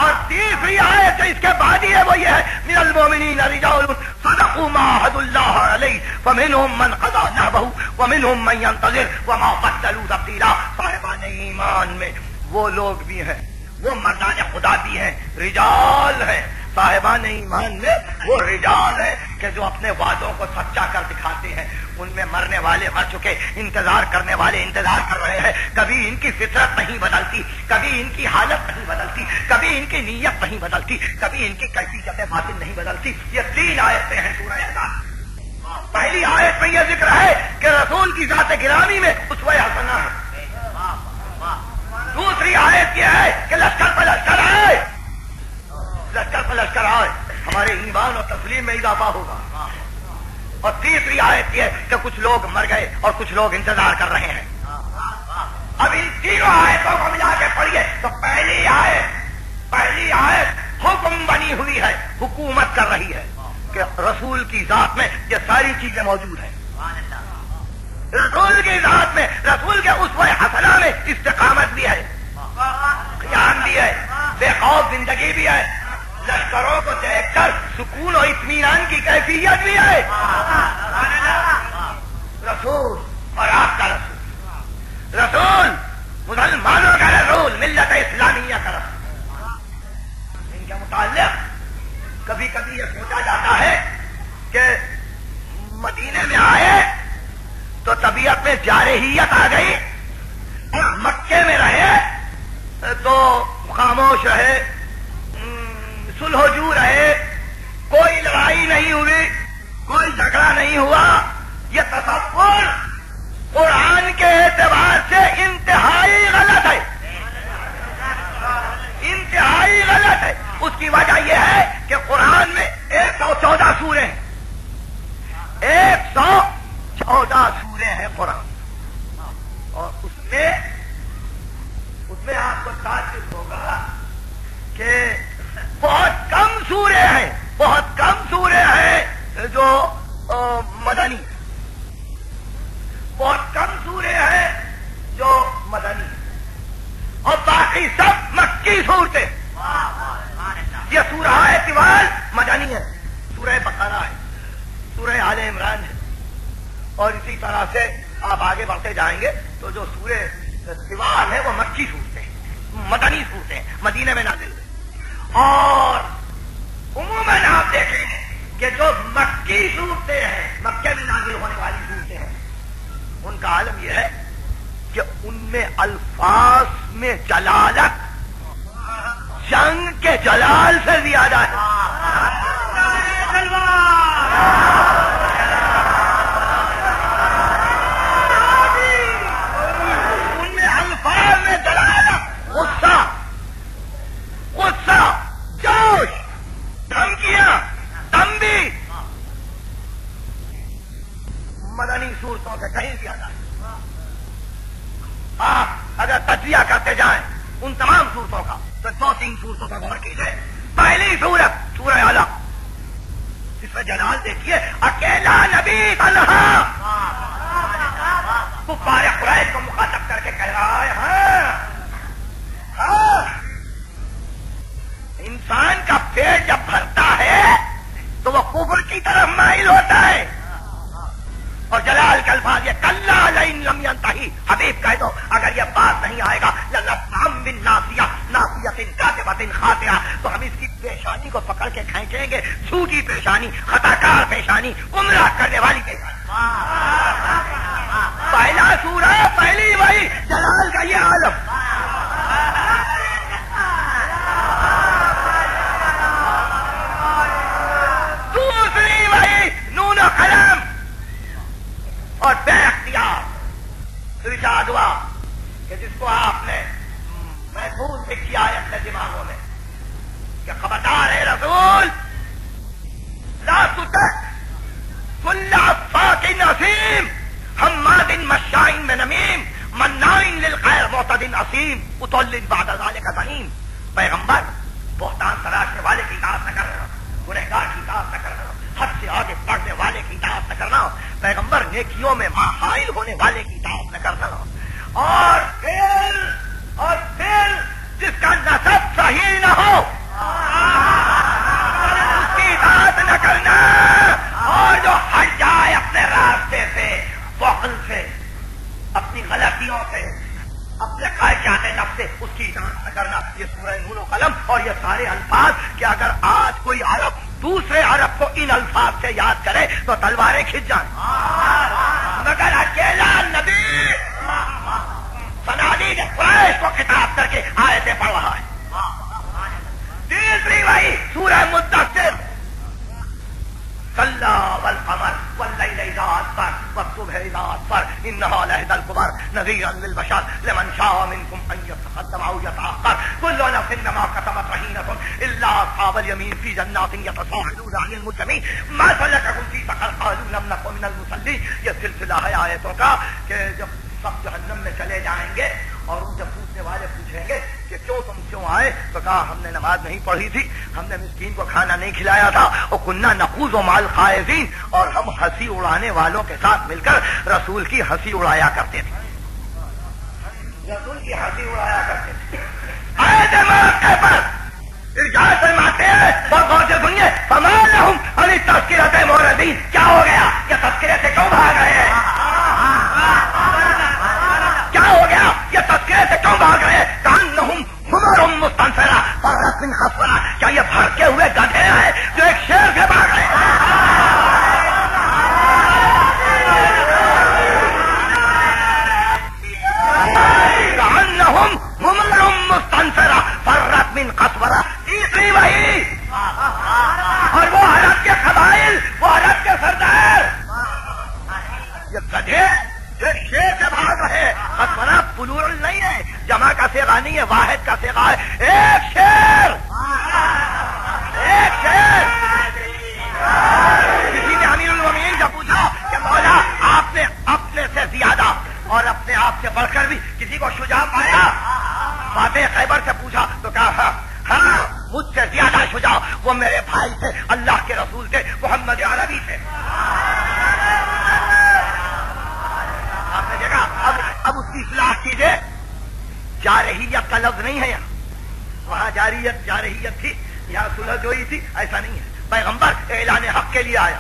اور تیسری آیت اس کے بعد ہی ہے وہ یہ ہے من المؤمنین رجال صدقوا ما عهد الله علیہ فمنهم من قضى نحبه ومنهم من ينتظر وما بدلوا تبدیلا. صاحبان ایمان میں وہ لوگ بھی ہیں، وہ مردان خدا بھی ہیں، رجال ہیں. صاحبان ایمان میں وہ رجال ہیں کہ جو اپنے وعدوں کو سچا کر دکھاتے ہیں. ان میں مرنے والے مر چکے، انتظار کرنے والے انتظار کر رہے ہیں. کبھی ان کی فطرت نہیں بدلتی، کبھی ان کی حالت نہیں بدلتی، کبھی ان کی نیت نہیں بدلتی، کبھی ان کی کیفیت باطن نہیں بدلتی. یہ 3 آیتیں ہیں سورہ احزاب. پہلی آیت میں یہ ذکر ہے کہ رسول کی ذات گرامی میں اسوہ حسنہ ہے. دوسری آیت یہ ہے کہ لشکر پر لشکر آئے، لشکر پر لشکر آئے، ہمارے ایمان اور تسلیم میں اضافہ ہوگا. اور تیسری آیت یہ ہے کہ کچھ لوگ مر گئے اور کچھ لوگ انتظار کر رہے ہیں. اب ان تینوں آیتوں کو ملا کے پڑھیے تو پہلی آیت حکم بنی ہوئی ہے، حکومت کر رہی ہے کہ رسول کی ذات میں یہ ساری چیزیں موجود ہیں. رسول کی ذات میں، رسول کے اسوہ حسنہ میں استقامت بھی ہے، قیام بھی ہے، بے خوف زندگی بھی ہے، لشکروں کو دیکھ کر سکون اور اطمینان کی کیفیت بھی ہے. رسول اور آپ کا رسول مسلمانوں کا رسول، ملت اسلامیہ کا رسول. ان کے متعلق کبھی کبھی یہ سوچا جاتا ہے کہ مدینے میں آئے تو طبیعت میں جارحیت آ گئی، اور مکے میں رہے تو خاموش رہے، صلح و جو رہے، کوئی لڑائی نہیں ہوئی، کوئی جھگڑا نہیں ہوا. یہ تصور قرآن کے اعتبار سے انتہائی غلط ہے، انتہائی غلط ہے. اس کی وجہ یہ ہے کہ قرآن میں 114 سورے ہیں، 114 سورے ہیں قرآن، اور اس میں آپ کو تعجب ہوگا کہ بہت کم سورے ہیں، بہت کم سورے ہیں جو مدنی، بہت کم سورے ہیں جو مدنی، اور باقی سب مکی صورتیں. یہ سورہ طوال مدنی ہے، سورہ بقرہ ہے، سورہ آل عمران ہے، اور اسی طرح سے آپ آگے بڑھتے جائیں گے تو جو سورہ طوال ہے وہ مکی صورتیں ہیں، مدنی صورتیں ہیں، مدینے میں نازل ہوئے. اور عموماً آپ دیکھیں گے کہ جو مکی صورتیں ہیں، مکے میں نازل ہونے والی صورتیں ہیں، ان کا عالم یہ ہے کہ ان میں الفاظ میں جلالت جنگ کے جلال سے زیادہ ہے. ان میں الفاظ میں جلالت، غصہ، جوش، دھمکیاں، تنبیہ مدنی صورتوں سے کہیں زیادہ. آپ اگر تجزیہ کرتے جائیں ان تمام صورتوں کا تو 2-3 صورتوں کا غور کیجیے. پہلی صورت سورہ علق، اس میں جلال دیکھیے، اکیلا نبی تنہا، کفار قریش کو مخاطب کر کے کہہ رہا ہے ہاں انسان کا پیٹ جب بھرتا ہے تو وہ کفر کی طرف مائل ہوتا ہے. اور جلال کے الفاظ یہ کلا لئن لم ینتہی، حبیب کہہ دو اگر یہ بات نہیں آئے گا لنصفعن بالناصیہ ناصیۃ کاذبۃ خاطئہ، تو ہم اس کی پیشانی کو پکڑ کے کھینچیں گے، جھوٹی پیشانی، خطاکار پیشانی، گمراہ کرنے والی پیشانی. پہلا سورہ، پہلی وحی، جلال کا یہ عالم. دوسری وحی نون و قلم، اور بے اختیار ارشاد ہوا کہ جس کو آپ نے محفوظ لکھی ہے اپنے دماغوں میں کہ خبردار ہے رسول، لا تطع كل افاک اثیم حماد مشاء بنمیم مناع للخیر معتد اثیم عتل بعد ذلک زنیم. پیغمبر بہتان تراشنے والے کی اطاعت نہ کرنا، گنہگار کی اطاعت نہ کرنا، حد سے آگے بڑھنے والے کی اطاعت نہ کرنا، پیغمبر نیکیوں میں مائل ہونے والے کی اطاعت نہ کرنا، اور پھر جس کا نسب صحیح نہ ہو یہ سورہ نون و قلم اور یہ سارے الفاظ کہ اگر آج کوئی عرب دوسرے عرب کو ان الفاظ سے یاد کرے تو تلواریں کھنچ جائیں، مگر اکیلا نبی صنادید قریش کو خطاب کر کے آیتیں پڑھ رہا ہے۔ تیسری وہی سورہ مدثر، کلا والقمر واللیل اذا ادبر والصبح اذا اسفر انها لإحدى الكبر نذيرا للبشر لمن شاء منكم ان يتقدم او يتأخر كل نفس بما كسبت رهينة الا اصحاب اليمين في جنات يتساءلون عن المجرمين ما سلككم في سقر قالوا لم نكن من المصلين۔ یہ سلسلہ ہے آیتوں کا کہ جب سب جہنم میں چلے جائیں گے اور ان سے پوچھنے والے پوچھیں گے کہ تم کیوں آئے، تو کہا ہم نے نماز نہیں پڑھی تھی، ہم نے مسکین کو کھانا نہیں کھلایا تھا، اور کننا نخوض و مع الخائضین، اور ہم ہنسی اڑانے والوں کے ساتھ مل کر رسول کی ہنسی اڑایا کرتے تھے، رسول کی ہنسی اڑایا کرتے تھے۔ آیت موقع پر ارجاء فرماتے ہیں اور غور سے سنیے، فما لهم عن التذکرۃ معرضین، کیا ہو گیا، یہ تذکرے سے کیوں بھاگ رہے ہیں، کیا ہو گیا، یہ تذکرے سے کیوں بھاگ رہے ہیں، کأنہم حمر مستنفرہ فرت من قسورہ، کیا یہ بھڑکے ہوئے گدھے ہیں جو ایک شیر سے بھاگ رہے ہیں۔ کأنہم حمر مستنفرہ فرت من قسورہ، تیسری وہی، اور وہ عرب کے قبائل، وہ عرب کے سردار، یہ گدھے ایک شیر سے بھاگ رہے، قسورہ پلور نہیں ہے، جمع کا صیغہ نہیں ہے، واحد کا صیغہ ہے، ایک شیر، ایک شیر۔ کسی نے امیر المومنین سے پوچھا کہ مولا آپ نے اپنے سے زیادہ اور اپنے آپ سے بڑھ کر بھی کسی کو شجاع پایا؟ فاتح خیبر سے پوچھا تو کہا ہاں مجھ سے زیادہ شجاع وہ میرے بھائی تھے، اللہ کے رسول تھے، محمد عربی تھے۔ آپ نے دیکھا، اب اس کی اصلاح کیجیے، جارحیت کا لفظ نہیں ہے یہاں، وہاں جارحیت تھی، یہاں صلح جوئی تھی، ایسا نہیں ہے۔ پیغمبر اعلان حق کے لیے آیا،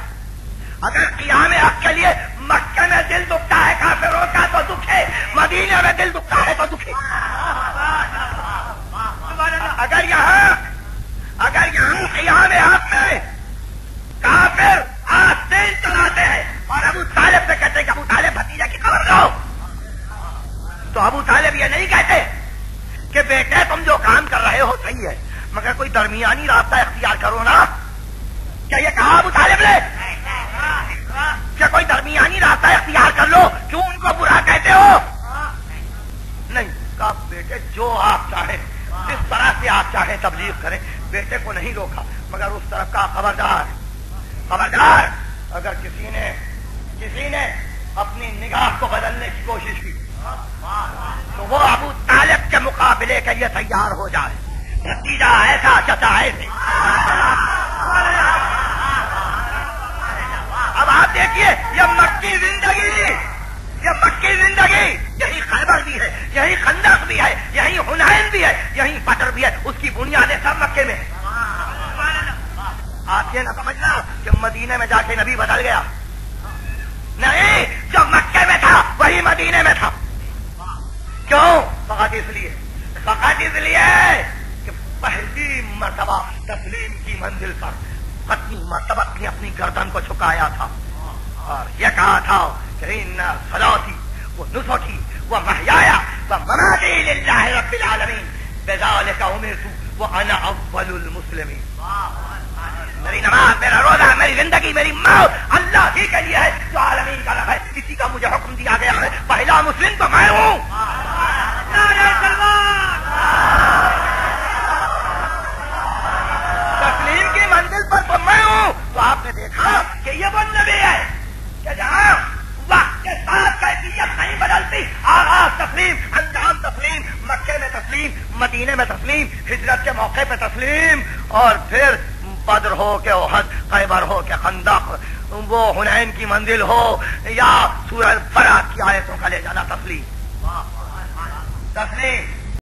اگر قیام حق کے لیے مکہ میں دل دکھتا ہے کافروں کا تو دکھے، مدینے میں دل دکھتا ہے تو دکھے۔ اگر یہاں قیام حق میں کافر آستین چلاتے ہیں اور ابو طالب سے کہتے ہیں کہ ابو طالب بھتیجا کی خبر لو، تو ابو طالب یہ نہیں کہتے کہ بیٹے تم جو کام کر رہے ہو صحیح ہے مگر کوئی درمیانی راستہ اختیار کرو نا، کیا یہ کہا ابو طالب نے کہ کوئی درمیانی راستہ اختیار کر لو، کیوں ان کو برا کہتے ہو؟ نہیں کہا بیٹے جو آپ چاہیں، جس طرح سے آپ چاہیں تبلیغ کریں، بیٹے کو نہیں روکا، مگر اس طرف کا خبردار اگر کسی نے اپنی نگاہ کو بدلنے کی کوشش کی تو وہ ابو طالب کے مقابلے کے لیے تیار ہو جائے، بھتیجا ایسا چچا ایسے۔ اب آپ دیکھیے یہ مکی زندگی یہی خیبر بھی ہے، یہی خندق بھی ہے، یہی حنین بھی ہے، یہی بدر بھی ہے، اس کی بنیادیں سب مکے میں ہیں۔ آپ یہ نہ سمجھنا کہ مدینے میں جا کے نبی بدل گیا، نہیں، جو مکے میں تھا وہی مدینے میں تھا۔ کیوں؟ فقط اس لیے کہ پہلی مرتبہ تسلیم کی منزل پر ختمی مرتبہ نے اپنی گردن کو جھکایا تھا اور یہ کہا تھا کہ ان صلاتی و نسکی و محیایا و مماتی للہ رب العالمین بذالک امرت وانا اول المسلمین۔ میری نماز، میرا روزہ، میری زندگی، میری موت اللہ ہی کے لیے ہے جو عالمین کا رب ہے، کسی کا مجھے حکم دیا گیا ہے، پہلا مسلم تو میں ہوں۔ تسلیم کی منزل پر تو میں ہوں۔ تو آپ نے دیکھا کہ یہ وہ نبی ہے کہ جہاں وقت کے ساتھ کیفیت نہیں بدلتی، آغاز تسلیم، انجام تسلیم، مکے میں تسلیم، مدینے میں تسلیم، ہجرت کے موقع پہ تسلیم، اور پھر بدر ہو کہ احد، خیبر ہو کہ خندق، وہ حنین کی منزل ہو یا سورہ برات کی آیتوں کا لے جانا، تسلیم۔